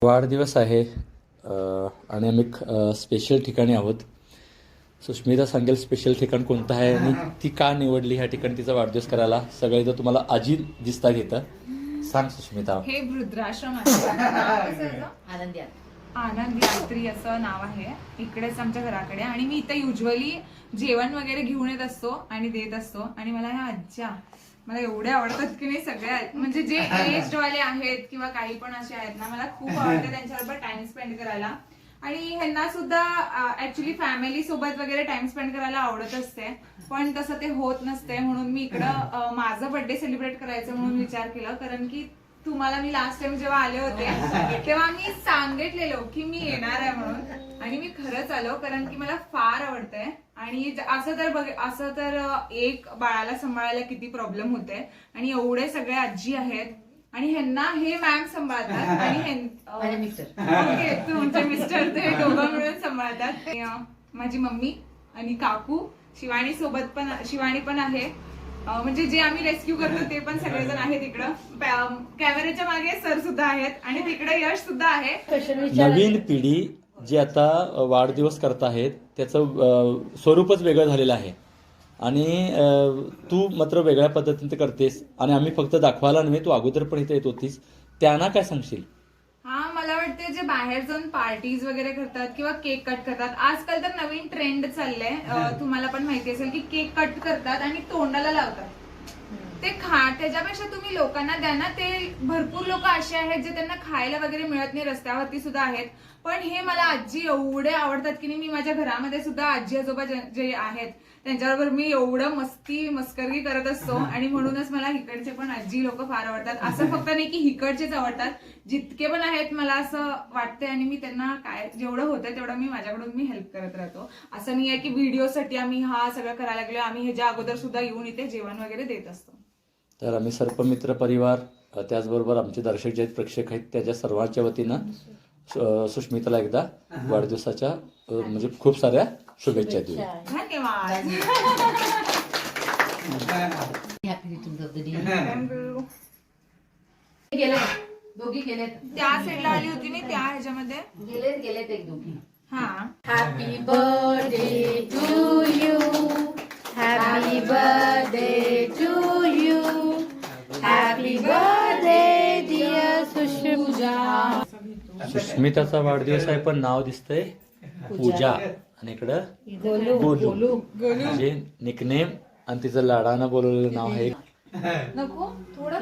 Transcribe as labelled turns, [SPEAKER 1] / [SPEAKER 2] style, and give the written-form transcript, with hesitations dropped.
[SPEAKER 1] वाढदिवस आहे आणि आम्ही स्पेशल ठिकाणी आहोत. सुष्मिता सांगेल स्पेशल ठिकाण कोणतं आहे आणि ती का निवडली ह्या ठिकाणी तिचा वाढदिवस करायला. सगळे इथं तुम्हाला आजी दिसता घेतं. सांग सुष्मिता.
[SPEAKER 2] हे वृद्धाश्रम आहे. आनंद यात्री असं नाव आहे इकडेच आमच्या घराकडे. आणि मी इथं युजली जेवण वगैरे घेऊन येत असतो आणि देत असतो. आणि मला ह्या आज्या मला एवढे आवडतात की नाही, सगळ्या म्हणजे जे एज्ड वाले आहेत किंवा काही पण असे आहेत ना, मला खूप आवडतं त्यांच्याबरोबर टाइम स्पेंड करायला. आणि ह्यांना सुद्धा ऍक्च्युली फॅमिली सोबत वगैरे टाइम स्पेंड करायला आवडत असते, पण तसं ते होत नसते. म्हणून मी इकडं माझं बर्थडे सेलिब्रेट करायचं म्हणून विचार केला. कारण की तुम्हाला मी लास्ट टाइम जेव्हा आले होते तेव्हा मी सांगितलेलो की मी येणार आहे म्हणून, आणि मी खरंच आलो. कारण की मला फार आवडतंय. आणि असं तर एक बाळाला सांभाळायला किती प्रॉब्लेम होते, आणि एवढे सगळे आजी आहेत आणि ह्यांना हे मॅम सांभाळतात आणि ओके तुमचे मिस्टर ते दोघं मिळून सांभाळतात. माझी मम्मी आणि काकू शिवानी पण आहे. म्हणजे जे आम्ही रेस्क्यू करतो ते पण सगळेजण आहेत इकडं. कॅमेऱ्याच्या मागे सर सुद्धा आहेत आणि तिकडे यश सुद्धा आहे.
[SPEAKER 1] नवीन पिढी जी आता वाढदिवस करत आहेत त्याचं स्वरूपच वेगळं झालेलं आहे. आणि तू मात्र वेगळ्या पद्धतीने करतेस. आणि आम्ही फक्त दाखवायला नव्हे, तू अगोदर पण इथे येत होतीस. त्यांना काय सांगशील?
[SPEAKER 2] मला वाटतं जे बाहेर जाऊन पार्टीज वगैरे करतात किंवा केक कट करतात, आजकाल तर नवीन ट्रेंड चाललंय. तुम्हाला पण माहिती असेल की केक कट करतात आणि तोंडाला लावतात. ते त्याच्यापेक्षा तुम्ही लोकांना द्या ना. ते भरपूर लोक असे आहेत जे त्यांना खायला वगैरे मिळत नाही, रस्त्यावरती सुद्धा आहेत. पण हे मला आजी एवढे आवडतात की मी माझ्या घरामध्ये सुद्धा आजी आजोबा जे आहेत त्यांच्याबरोबर मी एवढं मस्करी करत असतो. आणि म्हणूनच मला इकडचे पण आजी लोक फार आवडतात. असं फक्त नाही की इकडचेच आवडतात, जितके पण आहेत मला असं वाटतंय. आणि मी त्यांना काय जेवढं होतंय तेवढं माझ्याकडून मी हेल्प करत राहतो. असं नाही आहे की व्हिडिओसाठी आम्ही हा सगळं करायला लागलो. आम्ही ह्याच्या अगोदर सुद्धा येऊन इथे जेवण वगैरे देत असतो.
[SPEAKER 1] तर आम्ही सर्पमित्र परिवार, त्याचबरोबर आमचे दर्शक जे आहेत, प्रेक्षक आहेत, त्याच्या सर्वांच्या वतीनं सुष्मिताला एकदा वाढदिवसाच्या म्हणजे खूप साऱ्या शुभेच्छा देऊ.
[SPEAKER 2] धन्यवाद.
[SPEAKER 3] दोघी गेलेत.
[SPEAKER 2] त्या साईडला आली होती मी, त्या ह्याच्यामध्ये
[SPEAKER 3] गेलेत एक दोघी.
[SPEAKER 2] हा.
[SPEAKER 3] Happy birthday to you, happy birthday to you, happy birthday dear Sushmita.
[SPEAKER 1] सुष्मिताचा वाढदिवस आहे पण नाव दिसतंय पूजा. आणि इकडं गोलू म्हणजे निकनेम आणि तिचं लाडानं बोलवलेलं नाव आहे.
[SPEAKER 2] नको थोडं